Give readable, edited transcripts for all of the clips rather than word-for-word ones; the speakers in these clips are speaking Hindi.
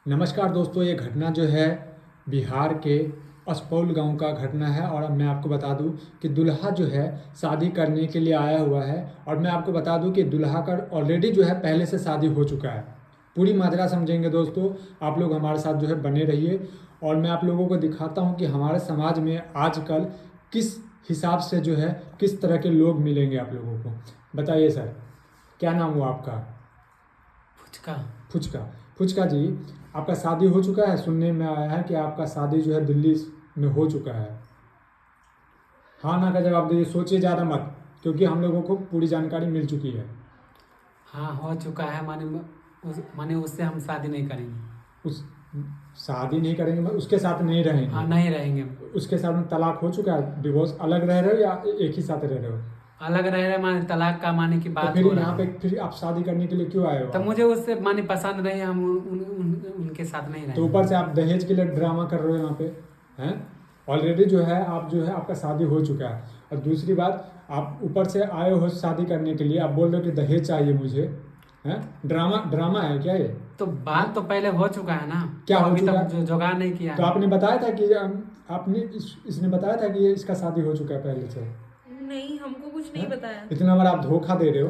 नमस्कार दोस्तों, ये घटना जो है बिहार के असपौल गांव का घटना है। और अब मैं आपको बता दूं कि दूल्हा जो है शादी करने के लिए आया हुआ है। और मैं आपको बता दूं कि दूल्हा का ऑलरेडी जो है पहले से शादी हो चुका है। पूरी माजरा समझेंगे दोस्तों, आप लोग हमारे साथ जो है बने रहिए। और मैं आप लोगों को दिखाता हूँ कि हमारे समाज में आजकल किस हिसाब से जो है किस तरह के लोग मिलेंगे आप लोगों को। बताइए सर, क्या नाम हुआ आपका? फुचका। फुचका। फुचका जी, आपका शादी हो चुका है? सुनने में आया है कि आपका शादी जो है दिल्ली में हो चुका है। हाँ ना का जवाब दीजिए, सोचिए ज़्यादा मत, क्योंकि हम लोगों को पूरी जानकारी मिल चुकी है। हाँ, हो चुका है। माने उससे हम शादी नहीं करेंगे। उस शादी नहीं करेंगे मतलब उसके साथ नहीं रहेंगे? हाँ, नहीं रहेंगे। उसके साथ में तलाक हो चुका है, डिवोर्स, अलग रह रहे हो या एक ही साथ रह रहे हो? अलग रह रहे, माने तलाक का माने की तो बात फिर हो यहाँ रहा पे है। फिर आप शादी करने के लिए क्यों आए हो तो आप? मुझे उससे माने पसंद नहीं है, हम उनके साथ नहीं तो रहेंगे। ऊपर से आप दहेज के लिए ड्रामा कर रहे हो यहाँ पे, हैं? ऑलरेडी जो है आपका शादी हो चुका है। और दूसरी बात, आप ऊपर से आए हो शादी करने के लिए, आप बोल रहे हो कि दहेज चाहिए मुझे, हैं? ड्रामा ड्रामा है क्या ये? तो बात तो पहले हो चुका है ना। क्या तो हो अभी चुका तक है? जुगाड़ नहीं किया तो है। आपने बताया था कि इसने बताया था कि ये इसका शादी हो चुका है पहले से? नहीं, हमको कुछ नहीं हैं? बताया। इतना बार आप धोखा दे रहे हो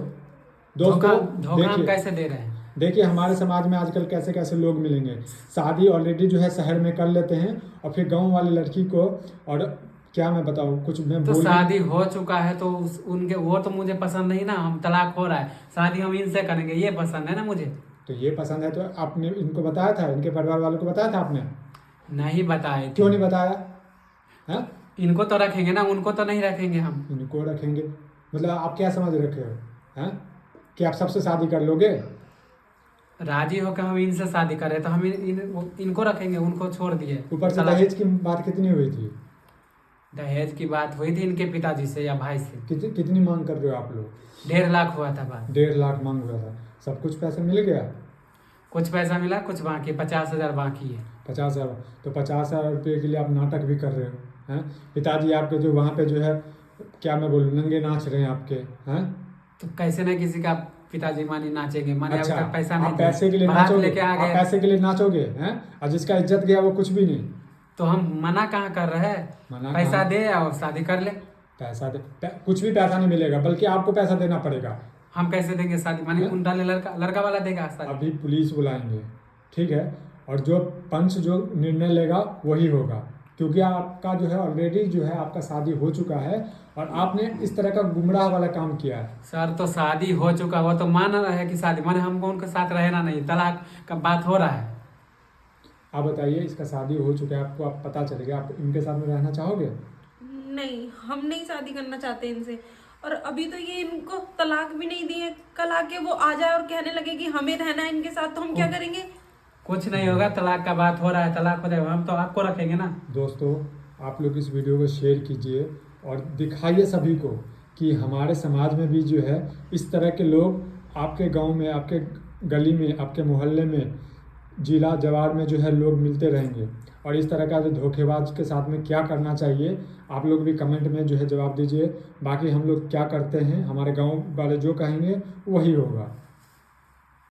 धोखा दोस्तों। धोखा हम देखिए, कैसे दे रहे हैं? देखिए हमारे समाज में आजकल कैसे कैसे लोग मिलेंगे। शादी ऑलरेडी जो है शहर में कर लेते हैं और फिर गांव वाली लड़की को, और क्या मैं बताऊं, कुछ मैं तो बोल शादी हो चुका है तो उनके वो तो मुझे पसंद नहीं ना। हम तलाक हो रहा है, शादी हम इनसे करेंगे, ये पसंद है ना मुझे। तो ये पसंद है तो आपने इनको बताया था, इनके परिवार वालों को बताया था आपने? नहीं बताए थे। क्यों नहीं बताया? हैं? इनको तो रखेंगे ना, उनको तो नहीं रखेंगे हम। इनको रखेंगे मतलब आप क्या समझ रखे हो? हैं कि आप सबसे शादी कर लोगे? राजी होकर हम इनसे शादी करें तो हम इनको रखेंगे, उनको छोड़ दिए। ऊपर से तलाक- दहेज की बात कितनी हुई थी? दहेज की बात हुई थी इनके पिताजी से या भाई से। कितनी मांग कर रहे हो आप लोग? 1.5 लाख हुआ था बात। 1.5 लाख मांग हुआ था। सब कुछ पैसा मिल गया? कुछ पैसा मिला, कुछ बाकी 50,000 बाकी है। 50,000? तो 50,000 रुपये के लिए आप नाटक भी कर रहे हो, हैं? पिताजी आपके जो वहाँ पे जो है, क्या मैं बोलूँ, नंगे नाच रहे हैं आपके, हैं? तो कैसे ना किसी का पिताजी मानी नाचेंगे, माने अच्छा, अभी तक पैसा आप नहीं पैसे के लिए बारात नाचोगे? लेके आ आप गए। पैसे के लिए नाचोगे, हैं? और जिसका इज्जत गया वो कुछ भी नहीं। तो हम मना कहाँ कर रहे हैं? मना पैसा कहाँ? दे और शादी कर ले। पैसा कुछ भी पैसा नहीं मिलेगा, बल्कि आपको पैसा देना पड़ेगा। हम कैसे देंगे शादी? माने हैं? उनका लड़का लड़का वाला देगा शादी। अभी पुलिस बुलाएंगे, ठीक है? और जो पंच जो निर्णय लेगा वही होगा, क्योंकि आपका जो है ऑलरेडी जो है आपका शादी हो चुका है और आपने इस तरह का गुमराह वाला काम किया है। सर, तो शादी हो चुका, वो तो मान रहा है कि शादी, माने हमको उनके साथ रहना नहीं, तलाक का बात हो रहा है। आप बताइए, इसका शादी हो चुका है, आपको आप पता चलेगा, आप इनके साथ में रहना चाहोगे? नहीं, हम नहीं शादी करना चाहते इनसे। और अभी तो ये इनको तलाक भी नहीं दिए। कल आके वो आ जाए और कहने लगे कि हमें रहना है इनके साथ, तो हम क्या करेंगे? कुछ नहीं होगा, तलाक का बात हो रहा है, तलाक हो जाएगा, हम तो आपको रखेंगे ना। दोस्तों, आप लोग इस वीडियो को शेयर कीजिए और दिखाइए सभी को कि हमारे समाज में भी जो है इस तरह के लोग आपके गांव में, आपके गली में, आपके मोहल्ले में, जिला जवार में जो है लोग मिलते रहेंगे। और इस तरह का जो धोखेबाज के साथ में क्या करना चाहिए, आप लोग भी कमेंट में जो है जवाब दीजिए। बाकी हम लोग क्या करते हैं, हमारे गांव वाले जो कहेंगे वही होगा।